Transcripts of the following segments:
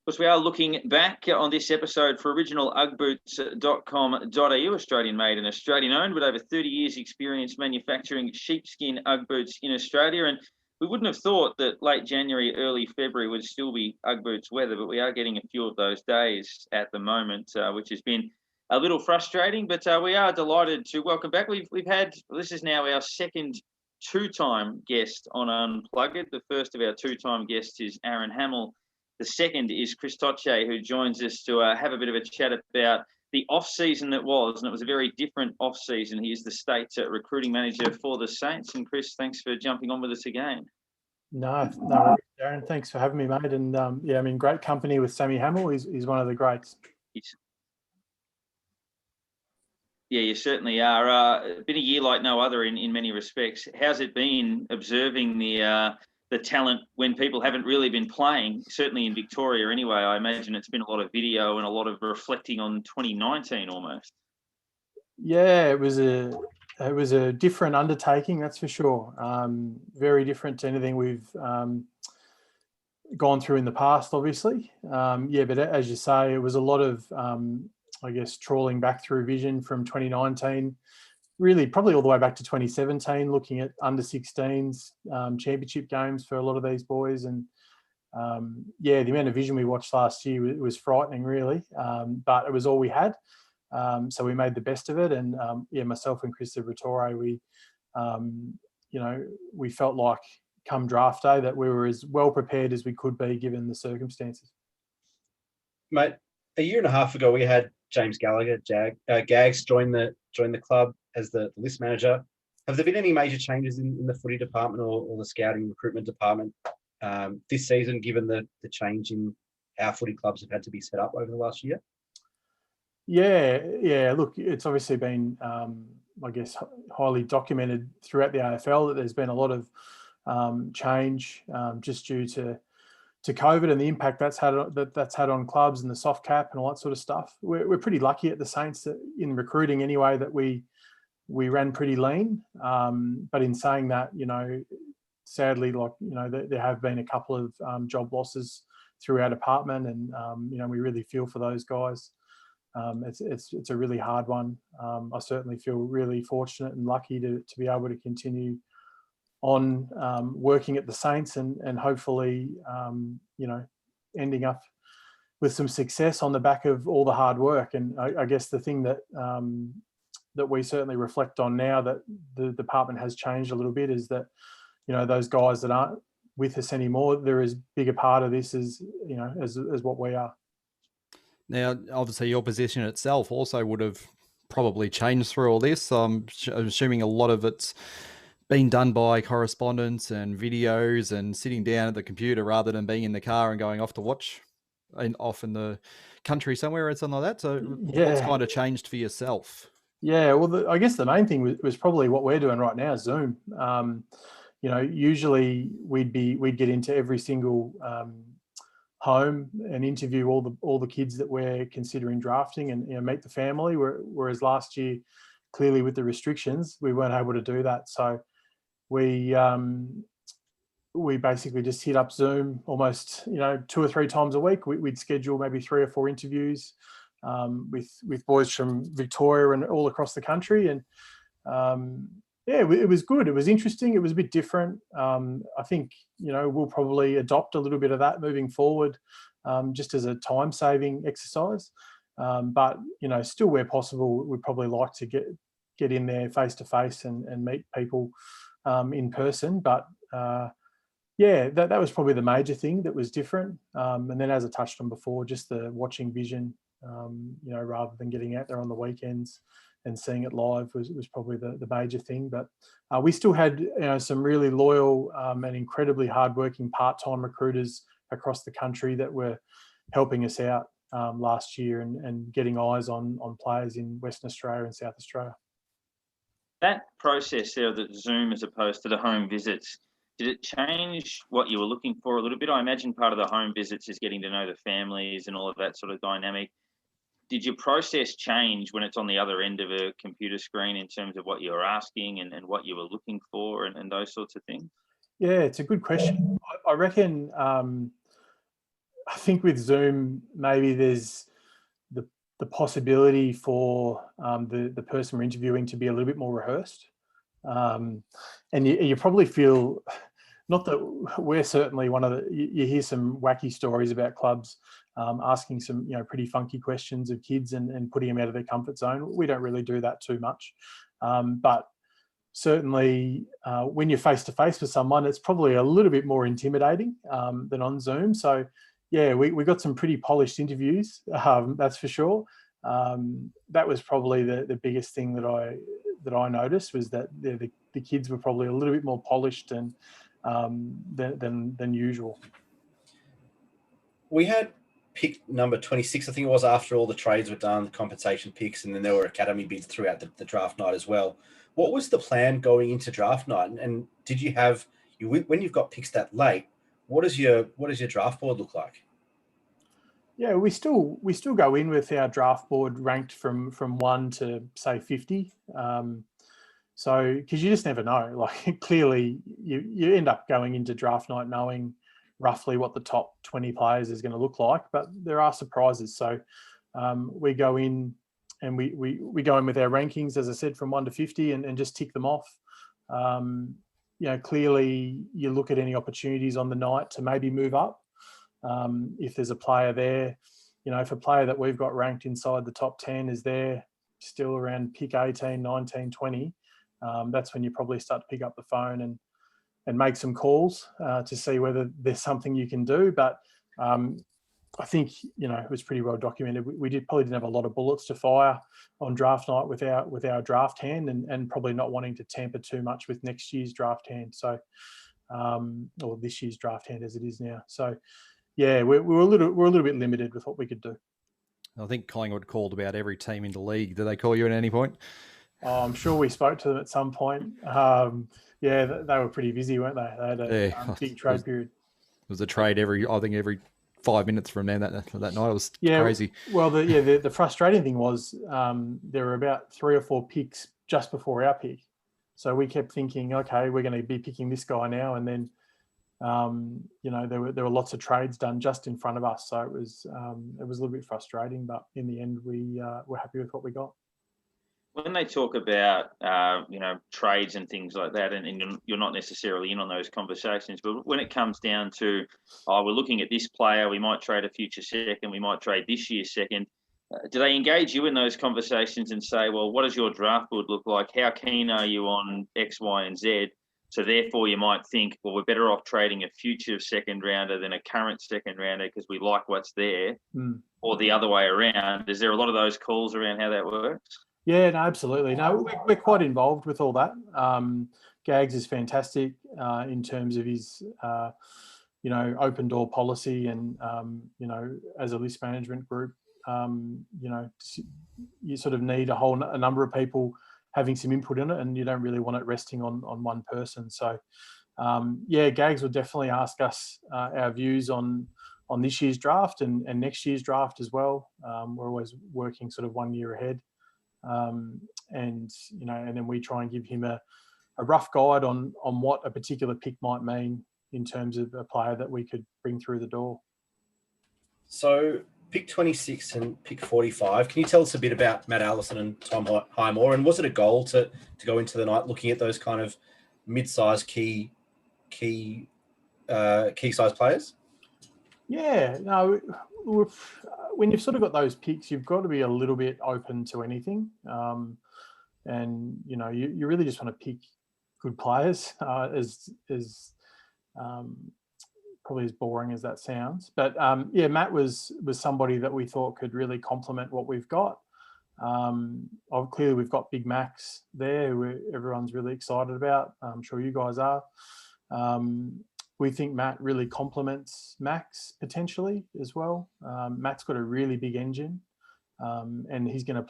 Of course, we are looking back on this episode for original UGgboots.com.au, Australian-made and Australian-owned, with over 30 years' experience manufacturing sheepskin UGG boots in Australia. And we wouldn't have thought that late January, early February would still be UGG boots weather, but we are getting a few of those days at the moment, which has been a little frustrating. But we are delighted to welcome back. We've had, this is now our second two-time guest on Unpluggered. The first of our two-time guests is Aaron Hamill. The second is Chris Toce, who joins us to have a bit of a chat about the off-season that was, and it was a very different off-season. He is the state recruiting manager for the Saints. And Chris, thanks for jumping on with us again. No worries, Darren. Thanks for having me, mate. And great company with Sammy Hamill. He's one of the greats. Yeah, you certainly are. Been a year like no other in many respects. How's it been observing the talent when people haven't really been playing, certainly in Victoria anyway? I imagine it's been a lot of video and a lot of reflecting on 2019 almost. Yeah, it was a different undertaking, that's for sure. Very different to anything we've gone through in the past, obviously. But as you say, it was a lot of, trawling back through vision from 2019, really probably all the way back to 2017, looking at under 16s championship games for a lot of these boys. And the amount of vision we watched last year was frightening, really. But it was all we had. So we made the best of it. And myself and Chris Toce, we felt like come draft day that we were as well prepared as we could be given the circumstances. Mate, a year and a half ago, we had James Gallagher, Gags, join the club as the list manager. Have there been any major changes in the footy department or the scouting recruitment department this season, given the change in how footy clubs have had to be set up over the last year? Yeah. Look, it's obviously been, highly documented throughout the AFL that there's been a lot of change just due to COVID and the impact that's had on clubs and the soft cap and all that sort of stuff. We're pretty lucky at the Saints that in recruiting anyway that we ran pretty lean. But in saying that, sadly, there have been a couple of job losses through our department, and we really feel for those guys. It's a really hard one. I certainly feel really fortunate and lucky to be able to continue on working at the Saints and hopefully, ending up with some success on the back of all the hard work. And I guess the thing that we certainly reflect on now that the department has changed a little bit is that, those guys that aren't with us anymore, they're as big a part of this as what we are. Now, obviously, your position itself also would have probably changed through all this. I'm assuming a lot of it's been done by correspondence and videos and sitting down at the computer rather than being in the car and going off to watch off in the country somewhere or something like that. So what's kind of changed for yourself? Yeah, well, I guess the main thing was probably what we're doing right now, Zoom. Usually we'd get into every single home and interview all the kids that we're considering drafting and meet the family. Whereas last year, clearly with the restrictions, we weren't able to do that. So we basically just hit up Zoom almost 2 or 3 times a week. We'd schedule maybe 3 or 4 interviews with boys from Victoria and all across the country. And it was good. It was interesting. It was a bit different. I think we'll probably adopt a little bit of that moving forward, just as a time-saving exercise. But still where possible, we'd probably like to get in there face to face and meet people in person. But that was probably the major thing that was different. And then, as I touched on before, just the watching vision, rather than getting out there on the weekends and seeing it live was probably the major thing. But we still had some really loyal and incredibly hardworking part-time recruiters across the country that were helping us out last year and getting eyes on players in Western Australia and South Australia. That process there, the Zoom as opposed to the home visits, did it change what you were looking for a little bit? I imagine part of the home visits is getting to know the families and all of that sort of dynamic. Did your process change when it's on the other end of a computer screen in terms of what you were asking and what you were looking for and those sorts of things? Yeah, it's a good question. I reckon I think with Zoom, maybe there's the possibility for the person we're interviewing to be a little bit more rehearsed. And you probably feel, not that we're certainly one of the, you hear some wacky stories about clubs asking some, pretty funky questions of kids and putting them out of their comfort zone. We don't really do that too much. But certainly when you're face to face with someone, it's probably a little bit more intimidating than on Zoom. So yeah, we got some pretty polished interviews, that's for sure. That was probably the biggest thing that I noticed, was that the kids were probably a little bit more polished and than usual. We had pick number 26, I think it was, after all the trades were done, the compensation picks, and then there were academy bids throughout the draft night as well. What was the plan going into draft night? And did you have, when you've got picks that late, what does your draft board look like? Yeah, we still go in with our draft board ranked from 1 to say 50. So because you just never know. Like clearly, you end up going into draft night knowing roughly what the top 20 players is going to look like, but there are surprises. So we go in and we go in with our rankings, as I said, from 1 to 50 and just tick them off. Clearly you look at any opportunities on the night to maybe move up. If there's a player there, if a player that we've got ranked inside the top 10 is there still around pick 18, 19, 20, that's when you probably start to pick up the phone and make some calls to see whether there's something you can do. But I think, it was pretty well documented. We probably didn't have a lot of bullets to fire on draft night with our draft hand and probably not wanting to tamper too much with next year's draft hand. So, or this year's draft hand as it is now. So, yeah, we're a little bit limited with what we could do. I think Collingwood called about every team in the league. Did they call you at any point? Oh, I'm sure we spoke to them at some point. Yeah, they were pretty busy, weren't they? They had a big trade period. It was a trade every 5 minutes from then that night. It was crazy. Well, the frustrating thing was there were about 3 or 4 picks just before our pick. So we kept thinking, okay, we're going to be picking this guy now, and then there were lots of trades done just in front of us. So it was a little bit frustrating, but in the end, we were happy with what we got. When they talk about, trades and things like that, and you're not necessarily in on those conversations, but when it comes down to, we're looking at this player, we might trade a future second, we might trade this year's second, do they engage you in those conversations and say, well, what does your draft board look like? How keen are you on X, Y, and Z? So therefore you might think, well, we're better off trading a future second rounder than a current second rounder because we like what's there, or the other way around. Is there a lot of those calls around how that works? Yeah, no, absolutely. No, we're quite involved with all that. Gags is fantastic in terms of his, open door policy and, as a list management group, you sort of need a number of people having some input in it, and you don't really want it resting on one person. So, Gags will definitely ask us our views on this year's draft and next year's draft as well. We're always working sort of 1 year ahead. And then we try and give him a rough guide on what a particular pick might mean in terms of a player that we could bring through the door. So pick 26 and pick 45. Can you tell us a bit about Matt Allison and Tom Highmore? And was it a goal to go into the night looking at those kind of mid-sized key size players? Yeah, no, when you've sort of got those picks, you've got to be a little bit open to anything. And, you really just want to pick good players, as probably as boring as that sounds. But, Matt was somebody that we thought could really complement what we've got. Clearly, we've got Big Max there, who everyone's really excited about. I'm sure you guys are. We think Matt really complements Max potentially as well. Matt's got a really big engine, and we think he's going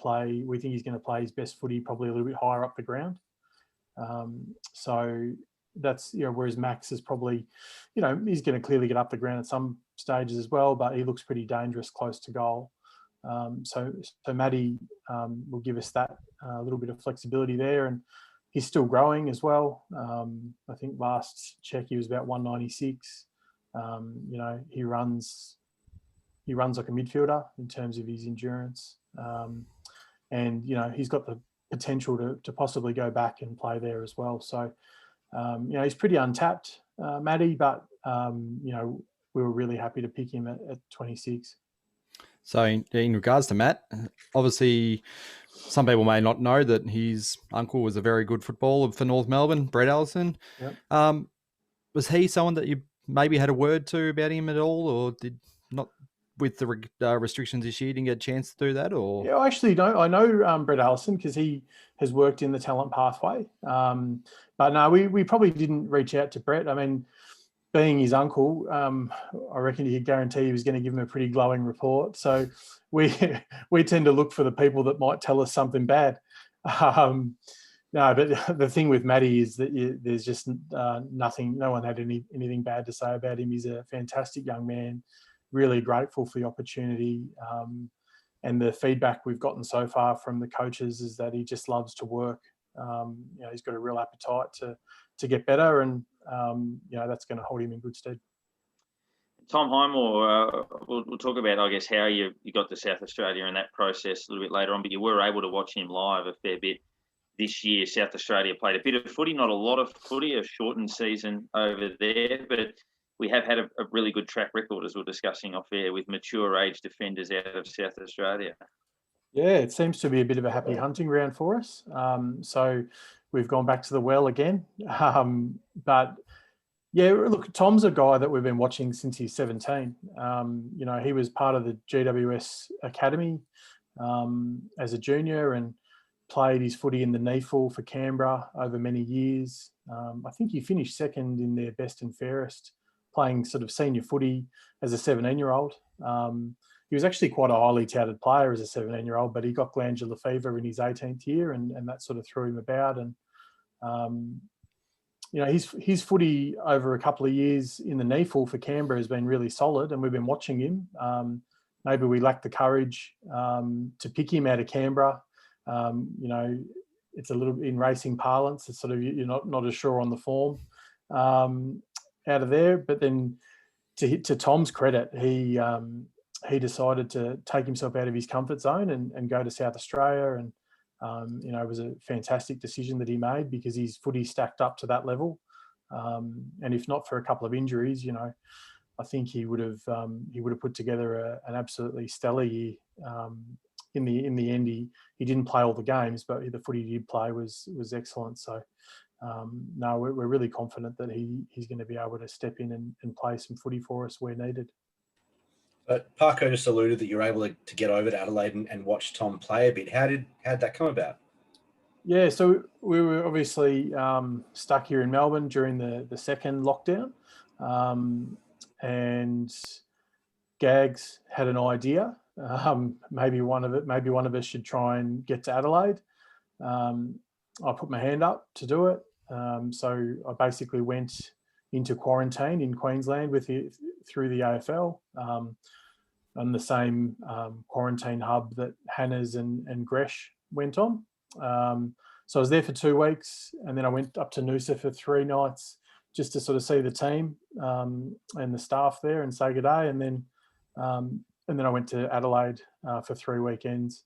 to play his best footy probably a little bit higher up the ground. So that's, whereas Max is probably, he's going to clearly get up the ground at some stages as well, but he looks pretty dangerous close to goal. So Matty will give us that little bit of flexibility there, and he's still growing as well. I think last check he was about 196. He runs he runs like a midfielder in terms of his endurance, and he's got the potential to possibly go back and play there as well. So he's pretty untapped, Matty, but we were really happy to pick him at 26. So in regards to Matt, obviously some people may not know that his uncle was a very good footballer for North Melbourne, Brett Allison. Yep. Was he someone that you maybe had a word to about him at all, or did not with the restrictions this year, didn't get a chance to do that? Or yeah, actually, I know Brett Allison because he has worked in the talent pathway. But no, we probably didn't reach out to Brett. I mean, being his uncle, I reckon he could guarantee he was going to give him a pretty glowing report. So we tend to look for the people that might tell us something bad. No, but the thing with Matty is that there's just nothing. No one had anything bad to say about him. He's a fantastic young man. Really grateful for the opportunity. And the feedback we've gotten so far from the coaches is that he just loves to work. He's got a real appetite to get better, and that's going to hold him in good stead. Tom Highmore, we'll talk about, I guess, how you got to South Australia and that process a little bit later on, but you were able to watch him live a fair bit this year. South Australia played a bit of footy, not a lot of footy, a shortened season over there, but we have had a really good track record, as we're discussing off air, with mature age defenders out of South Australia. Yeah, it seems to be a bit of a happy hunting ground for us. So we've gone back to the well again. But yeah, look, Tom's a guy that we've been watching since he's 17. He was part of the GWS Academy as a junior and played his footy in the NEFL for Canberra over many years. I think he finished second in their best and fairest, playing sort of senior footy as a 17-year-old. He was actually quite a highly touted player as a 17-year-old, but he got glandular fever in his 18th year, and that sort of threw him about. And his footy over a couple of years in the NEFL for Canberra has been really solid, and we've been watching him. Maybe we lacked the courage to pick him out of Canberra. It's a little in racing parlance. It's sort of you're not as sure on the form out of there. But then, to Tom's credit, he decided to take himself out of his comfort zone and go to South Australia. And, it was a fantastic decision that he made because his footy stacked up to that level. And if not for a couple of injuries, I think he would have put together an absolutely stellar year. In the end, he didn't play all the games, but the footy he did play was excellent. So, no, we're really confident that he's going to be able to step in and play some footy for us where needed. But Parko just alluded that you're able to get over to Adelaide and watch Tom play a bit. How'd that come about? Yeah, so we were obviously stuck here in Melbourne during the second lockdown, and Gags had an idea. Maybe one of us should try and get to Adelaide. I put my hand up to do it. So I basically went into quarantine in Queensland through the AFL on the same quarantine hub that Hannah's and Gresh went on. So I was there for 2 weeks, and then I went up to Noosa for 3 nights just to sort of see the team and the staff there and say good day. And then I went to Adelaide for 3 weekends.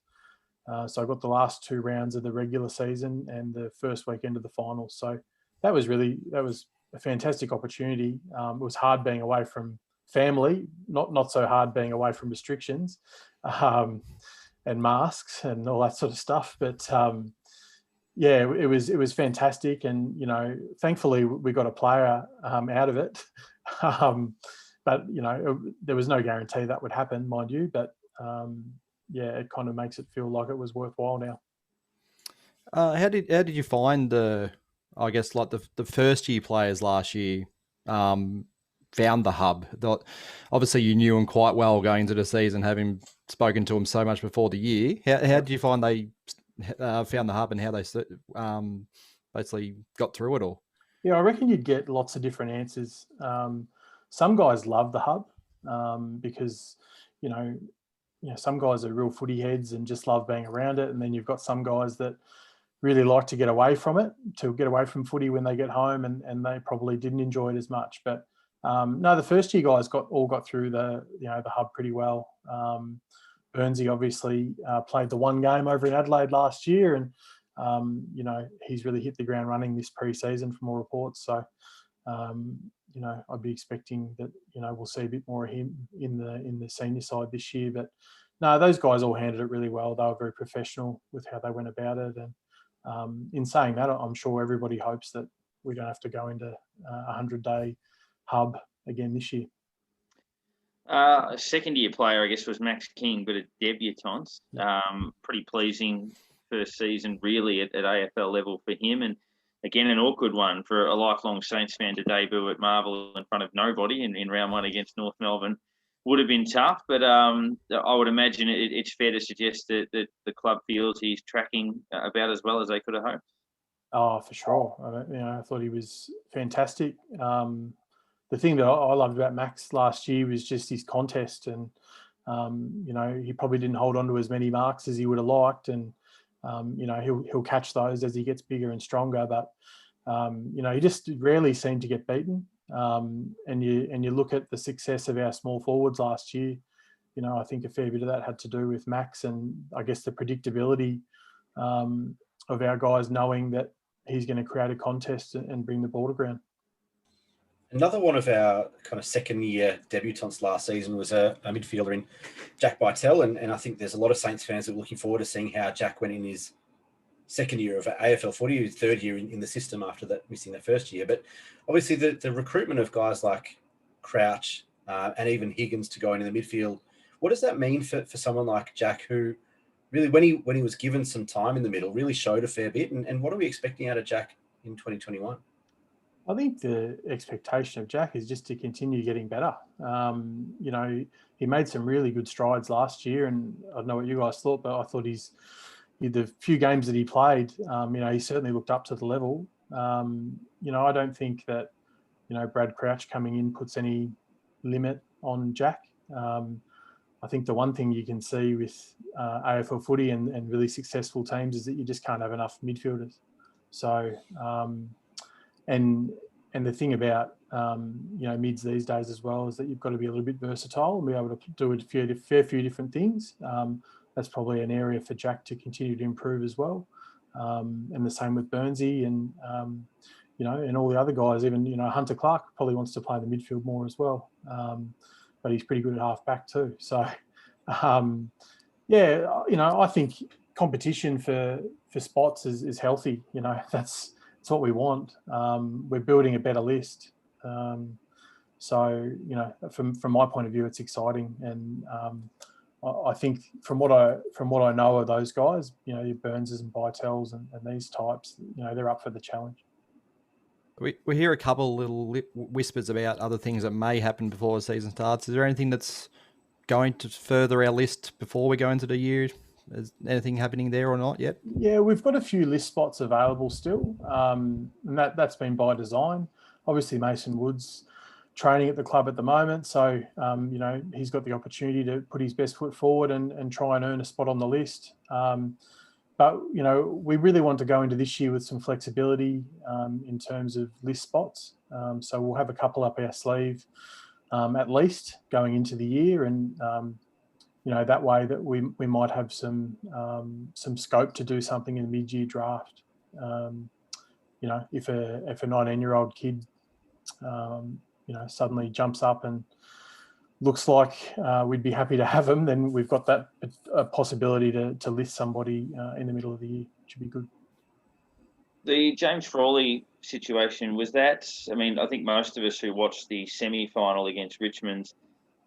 So I got the last 2 rounds of the regular season and the first weekend of the finals. So that was a fantastic opportunity. It was hard being away from family, not so hard being away from restrictions and masks and all that sort of stuff. But yeah, it was fantastic, and thankfully we got a player out of it. But there was no guarantee that would happen, mind you. But yeah, it kind of makes it feel like it was worthwhile now. How did you find the first year players last year found the hub? Obviously, you knew him quite well going into the season, having spoken to him so much before the year. How did you find they found the hub and how they basically got through it all? Yeah, I reckon you'd get lots of different answers. Some guys love the hub because some guys are real footy heads and just love being around it, and then you've got some guys that really like to get away from it, to get away from footy when they get home, and they probably didn't enjoy it as much. But No, the first year guys all got through the hub pretty well. Burnsy obviously played the one game over in Adelaide last year, and he's really hit the ground running this pre-season from all reports. So I'd be expecting that we'll see a bit more of him in the senior side this year. But no, those guys all handled it really well. They were very professional with how they went about it, and in saying that, I'm sure everybody hopes that we don't have to go into a 100-day hub again this year. A second-year player, I guess, was Max King, but a debutant. Pretty pleasing first season, really, at AFL level for him. And again, an awkward one for a lifelong Saints fan to debut at Marvel in front of nobody in round one against North Melbourne. Would have been tough, but I would imagine it's fair to suggest that the club feels he's tracking about as well as they could have hoped. Oh, for sure. I thought he was fantastic. The thing that I loved about Max last year was just his contest, and he probably didn't hold on to as many marks as he would have liked, and he'll catch those as he gets bigger and stronger. But he just rarely seemed to get beaten. And you look at the success of our small forwards last year. I think a fair bit of that had to do with Max, and I guess the predictability of our guys knowing that he's going to create a contest and bring the ball to ground. Another one of our kind of second-year debutants last season was a midfielder in Jack Bytel, and I think there's a lot of Saints fans that are looking forward to seeing how Jack went in his second year of AFL footy, his third year in the system after that, missing the first year. But obviously the recruitment of guys like Crouch and even Higgins to go into the midfield, what does that mean for someone like Jack, who really, when he was given some time in the middle, really showed a fair bit? And what are we expecting out of Jack in 2021? I think the expectation of Jack is just to continue getting better. He made some really good strides last year, and I don't know what you guys thought, but I thought the few games that he played, he certainly looked up to the level. I don't think that, Brad Crouch coming in puts any limit on Jack. I think the one thing you can see with AFL footy and really successful teams is that you just can't have enough midfielders. So, and the thing about mids these days as well is that you've got to be a little bit versatile and be able to do a fair few different things. That's probably an area for Jack to continue to improve as well. And the same with Burnsy and and all the other guys. Even Hunter Clark probably wants to play in the midfield more as well. But he's pretty good at half back too. So I think competition for spots is healthy. That's what we want. We're building a better list. So from my point of view, it's exciting, and I think from what I know of those guys, your Burnses and Bytels and these types, they're up for the challenge. We hear a couple little whispers about other things that may happen before the season starts. Is there anything that's going to further our list before we go into the year? Is anything happening there or not yet? Yeah, we've got a few list spots available still, and that's been by design. Obviously, Mason Wood's training at the club at the moment, so he's got the opportunity to put his best foot forward and try and earn a spot on the list. But we really want to go into this year with some flexibility in terms of list spots. So we'll have a couple up our sleeve at least going into the year, and that way that we might have some scope to do something in the mid-year draft. If a 19-year-old kid suddenly jumps up and looks like we'd be happy to have him, then we've got that possibility to list somebody in the middle of the year, which would be good. The James Frawley situation, was that, I think most of us who watched the semi-final against Richmond,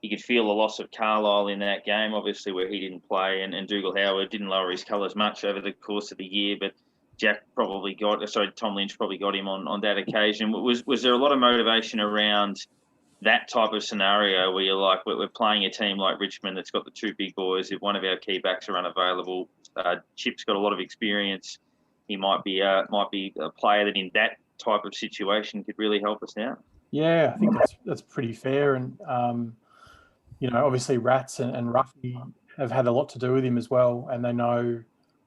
you could feel the loss of Carlisle in that game, obviously, where he didn't play, and Dougal Howard didn't lower his colours much over the course of the year, but Tom Lynch probably got him on that occasion. Was there a lot of motivation around that type of scenario where you're like, we're playing a team like Richmond that's got the two big boys, if one of our key backs are unavailable, Chip's got a lot of experience, he might be a player that in that type of situation could really help us out? Yeah, I think that's pretty fair, and obviously Rats and Ruffy have had a lot to do with him as well, and they know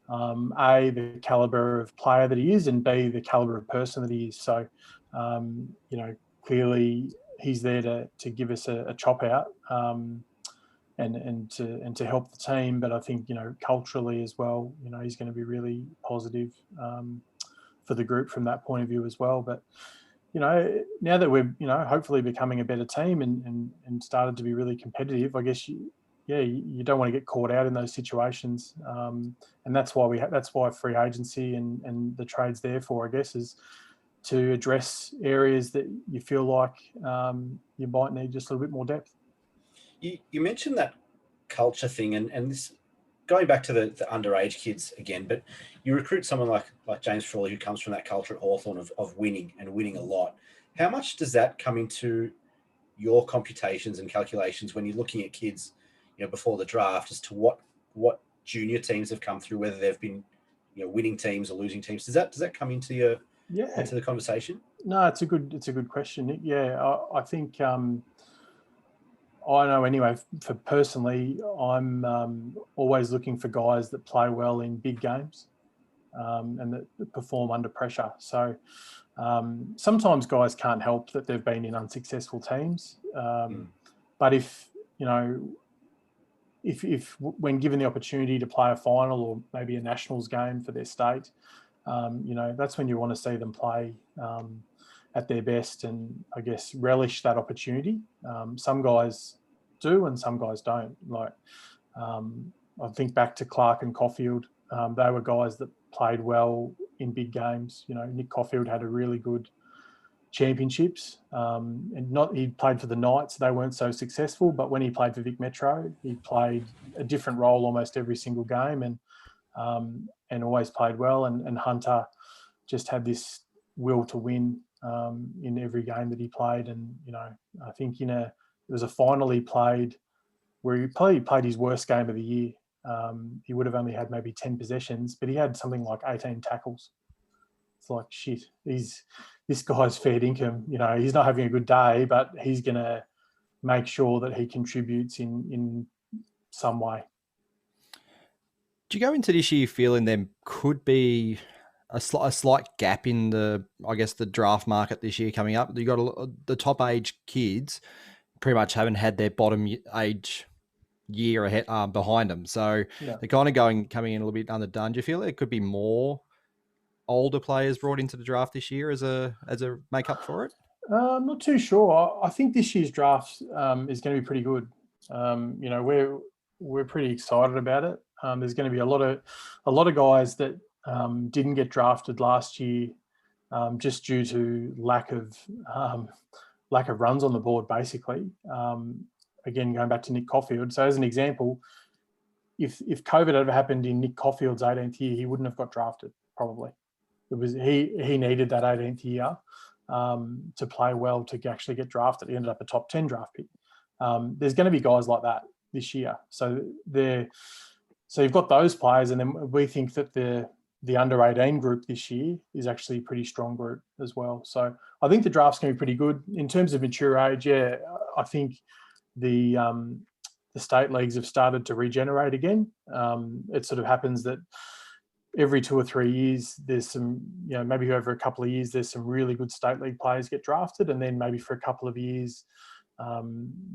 A, the calibre of player that he is, and B, the calibre of person that he is. So, clearly he's there to give us a chop out and to help the team. But I think, culturally as well, he's going to be really positive for the group from that point of view as well. But now that we're hopefully becoming a better team and started to be really competitive, I guess you don't want to get caught out in those situations, and that's why free agency and the trade's there for, I guess, is to address areas that you feel like you might need just a little bit more depth. You mentioned that culture thing, and this going back to the underage kids again, but you recruit someone like James Frawley, who comes from that culture at Hawthorn of winning and winning a lot. How much does that come into your computations and calculations when you're looking at kids, before the draft, as to what junior teams have come through, whether they've been, winning teams or losing teams? Does that come into into the conversation? No, it's a good question, Nick. Yeah, I think I know anyway. For personally, I'm always looking for guys that play well in big games and that perform under pressure. So sometimes guys can't help that they've been in unsuccessful teams, but if when given the opportunity to play a final or maybe a nationals game for their state, that's when you want to see them play at their best and, I guess, relish that opportunity. Some guys do and some guys don't. Like I think back to Clark and Caulfield. They were guys that played well in big games. Nick Caulfield had a really good championships, and he played for the Knights. They weren't so successful, but when he played for Vic Metro, he played a different role almost every single game, and always played well. And Hunter just had this will to win in every game that he played. And I think there was a final he played where he played his worst game of the year. He would have only had maybe 10 possessions, but he had something like 18 tackles. It's like, shit, this guy's fair income. He's not having a good day, but he's going to make sure that he contributes in some way. Do you go into this year feeling there could be a slight gap in the draft market this year coming up? You got the top age kids pretty much haven't had their bottom age year ahead behind them, so they're kind of coming in a little bit underdone. Do you feel it could be more older players brought into the draft this year as a make up for it? I'm not too sure. I think this year's draft is going to be pretty good. We're pretty excited about it. There's going to be a lot of guys that didn't get drafted last year just due to lack of runs on the board, basically. Again, going back to Nick Caulfield. So as an example, if COVID had happened in Nick Caulfield's 18th year, he wouldn't have got drafted, probably. It was he needed that 18th year to play well to actually get drafted. He ended up a top 10 draft pick. There's going to be guys like that this year. So you've got those players, and then we think that the under 18 group this year is actually a pretty strong group as well. So I think the draft's going to be pretty good in terms of mature age. Yeah, I think the state leagues have started to regenerate again. It sort of happens that every 2 or 3 years, there's some, maybe over a couple of years, there's some really good state league players get drafted, and then maybe for a couple of years,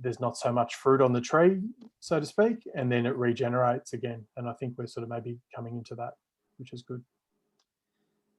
there's not so much fruit on the tree, so to speak, and then it regenerates again. And I think we're sort of maybe coming into that, which is good.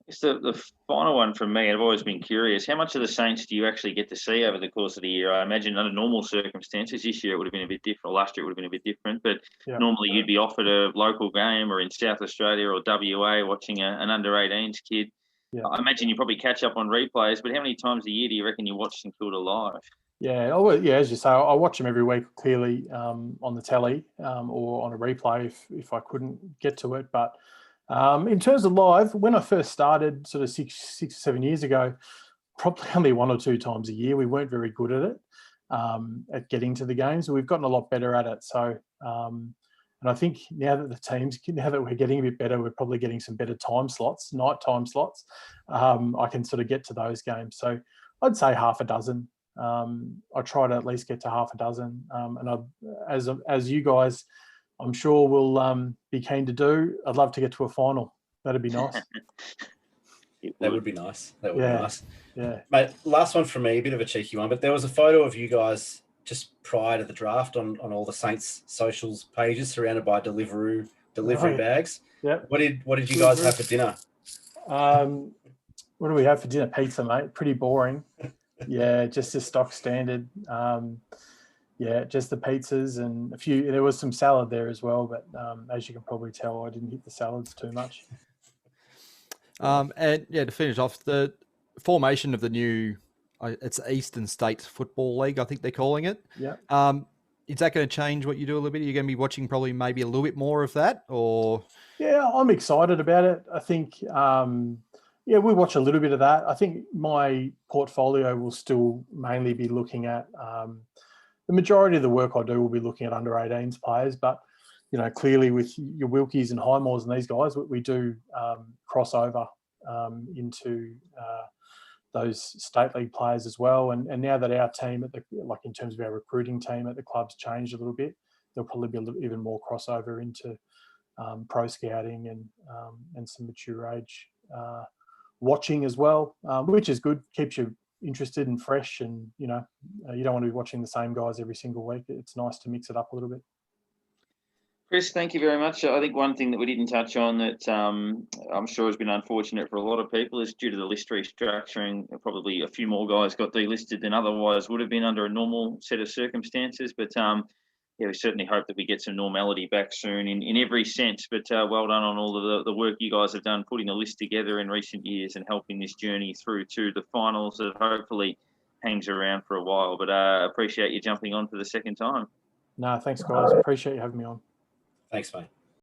It's the final one from me. I've always been curious. How much of the Saints do you actually get to see over the course of the year? I imagine under normal circumstances, this year it would have been a bit different. Last year it would have been a bit different. But normally you'd be offered a local game or in South Australia or WA watching an under-18s kid. Yeah. I imagine you probably catch up on replays, but how many times a year do you reckon you watch St.Kilda live? Yeah, as you say, I watch them every week, clearly on the telly or on a replay if I couldn't get to it. But in terms of live, when I first started sort of six or 7 years ago, probably only 1 or 2 times a year. We weren't very good at it, at getting to the games. We've gotten a lot better at it. So, and I think now that we're getting a bit better, we're probably getting some better night time slots. I can sort of get to those games. So I'd say half a dozen. I try to at least get to half a dozen. And as you guys, I'm sure will be keen to do. I'd love to get to a final. That'd be nice. That would be nice. That would be nice. Yeah. Mate, last one from me, a bit of a cheeky one, but there was a photo of you guys just prior to the draft on all the Saints socials pages, surrounded by delivery bags. Yeah. What did you guys have for dinner? What do we have for dinner? Pizza, mate. Pretty boring. Yeah, just a stock standard. Just the pizzas and a few. There was some salad there as well, but as you can probably tell, I didn't hit the salads too much. To finish off, the formation of the new, it's Eastern State Football League, I think they're calling it. Yeah. Is that going to change what you do a little bit? Are you going to be watching probably maybe a little bit more of that, or? Yeah, I'm excited about it. I think, we watch a little bit of that. I think my portfolio will still mainly be looking at, the majority of the work I do will be looking at under 18s players, but clearly with your Wilkies and Highmores and these guys, we do cross over into those state league players as well. And now that our team in terms of our recruiting team at the club's changed a little bit, there'll probably be even more crossover into pro scouting and some mature age watching as well, which is good, keeps you interested and fresh, and you don't want to be watching the same guys every single week. It's nice to mix it up a little bit. Chris, thank you very much. I think one thing that we didn't touch on that I'm sure has been unfortunate for a lot of people is due to the list restructuring, probably a few more guys got delisted than otherwise would have been under a normal set of circumstances. But we certainly hope that we get some normality back soon in every sense. But well done on all of the work you guys have done putting the list together in recent years and helping this journey through to the finals that hopefully hangs around for a while. But appreciate you jumping on for the second time. No, thanks, guys. Appreciate you having me on. Thanks, mate.